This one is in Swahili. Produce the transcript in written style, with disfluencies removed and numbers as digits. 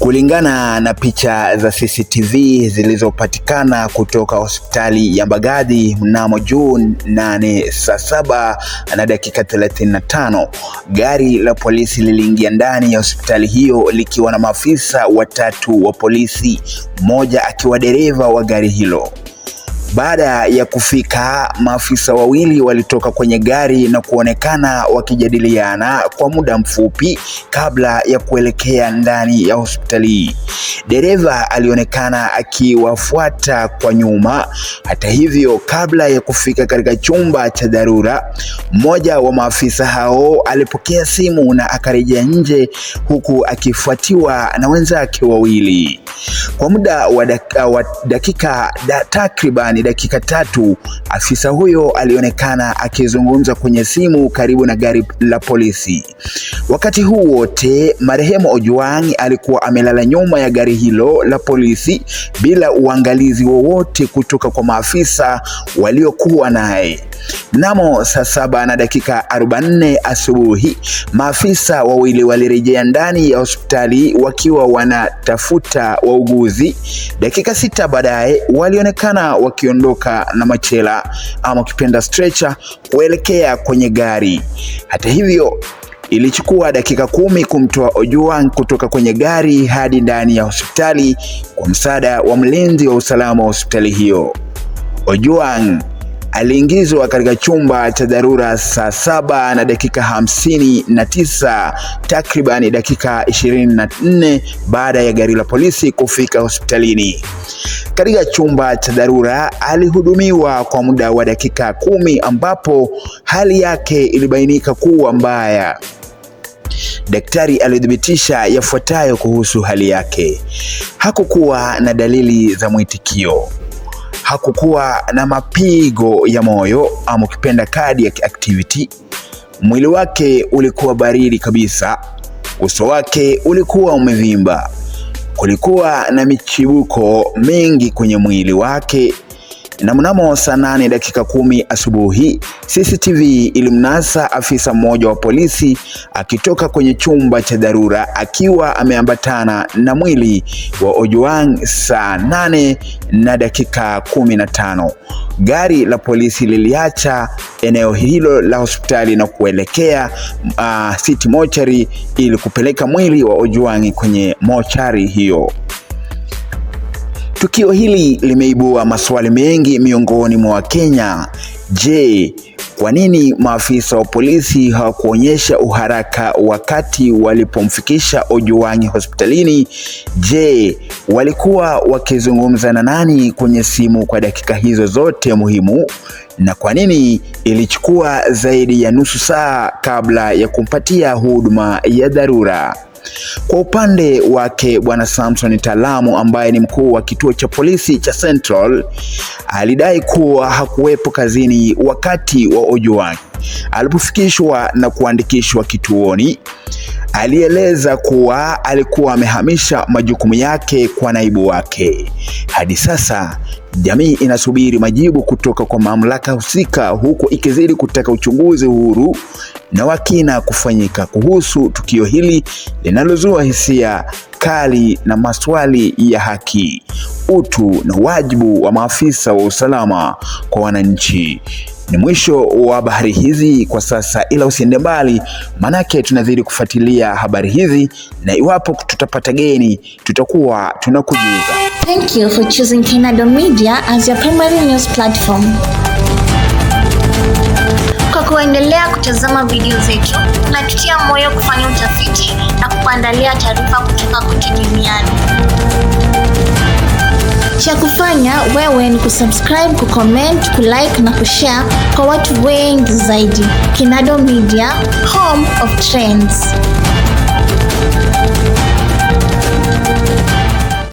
Kulingana na picha za CCTV zilizopatikana kutoka hospitali ya Mbagathi mnamo Juni 8 saa 7 na dakika 35, gari la polisi liliingia ndani ya hospitali hiyo likiwa na maafisa watatu wa polisi, mmoja akiwa dereva wa gari hilo. Baada ya kufika, maafisa wawili walitoka kwenye gari na kuonekana wakijadiliana kwa muda mfupi kabla ya kuelekea ndani ya hospitali. Dereva alionekana akiwafuata kwa nyuma. Hata hivyo, kabla ya kufika katika chumba cha dharura, mmoja wa maafisa hao alipokea simu na akarejea nje huku akifuatiwa na wenzake wawili. Kwa muda wa dakika takribani dakika 3, afisa huyo alionekana akizungumza kwenye simu karibu na gari la polisi. Wakati huu wote, marehemu Ojwang alikuwa amelala nyuma ya gari hilo la polisi bila uangalizi wowote kutoka kwa maafisa waliokuwa naye. Mnamo saa 7 na dakika 44 asubuhi, maafisa wawili walirejea ndani ya hospitali wakiwa wanatafuta wauguzi. Dakika 6 baadaye walionekana wakiondoka na machela ama kipenda stretcher kuelekea kwenye gari. Hata hivyo, ilichukua dakika 10 kumtoa Ojwang kutoka kwenye gari hadi ndani ya hospitali kwa msaada wa mlinzi wa usalama wa hospitali hiyo. Ojwang aliingizwa katika chumba cha dharura saa 7 na dakika 59, takriban dakika 24 baada ya gari la polisi kufika hospitalini. Katika chumba cha dharura alihudumiwa kwa muda wa dakika 10 ambapo hali yake ilibainika kuwa mbaya. Daktari alithibitisha yafuatayo kuhusu hali yake: hakukuwa na dalili za mwitikio, hakukuwa na mapigo ya moyo ama ukipenda cardiac activity, mwili wake ulikuwa baridi kabisa, uso wake ulikuwa umevimba, kulikuwa na michibuko mingi kwenye mwili wake. Na mnamo saa 8 dakika 10 asubuhi, CCTV ilimnasa afisa mmoja wa polisi akitoka kwenye chumba cha dharura akiwa ameambatana na mwili wa Ojwang saa 8 na dakika 15. Gari la polisi liliacha eneo hilo la hospitali na kuelekea City Mortuary ili kupeleka mwili wa Ojwang kwenye mochari hiyo. Tukio hili limeibua maswali mengi miongoni mwa Wakenya. Je, kwa nini maafisa wa polisi hawakuonyesha uharaka wakati walipomfikisha Ojwang hospitalini? Je, walikuwa wakizungumza na nani kwenye simu kwa dakika hizo zote muhimu? Na kwa nini ilichukua zaidi ya nusu saa kabla ya kumpatia huduma ya dharura? Kwa upande wake, Bwana Samson Talamu ambaye ni mkuu wa kituo cha polisi cha Central alidai kuwa hakuwepo kazini wakati wa Ojwang alipofikishwa na kuandikishwa kituoni. Alieleza kuwa alikuwa amehamisha majukumu yake kwa naibu wake. Hadi sasa jamii inasubiri majibu kutoka kwa mamlaka husika, huku ikizidi kutaka uchunguzi huru na wa kina kufanyika kuhusu tukio hili linalozua hisia kali na maswali ya haki, utu na wajibu wa maafisa wa usalama kwa wananchi. Ni mwisho wa habari hizi kwa sasa, ila usiende mbali, manake tunazidi kufuatilia habari hizi na iwapo tutapata geni tutakuwa tunakujuza. Thank you for choosing Kenado Media as your primary news platform. Kwa kuendelea kutazama video zetu, tunatutia moyo kufanya utafiti na kuandalia taarifa kutoka kote duniani. Cha kufanya wewe ni kusubscribe, kucomment, kulike na kushare kwa watu wengi zaidi. Kenado Media, home of trends.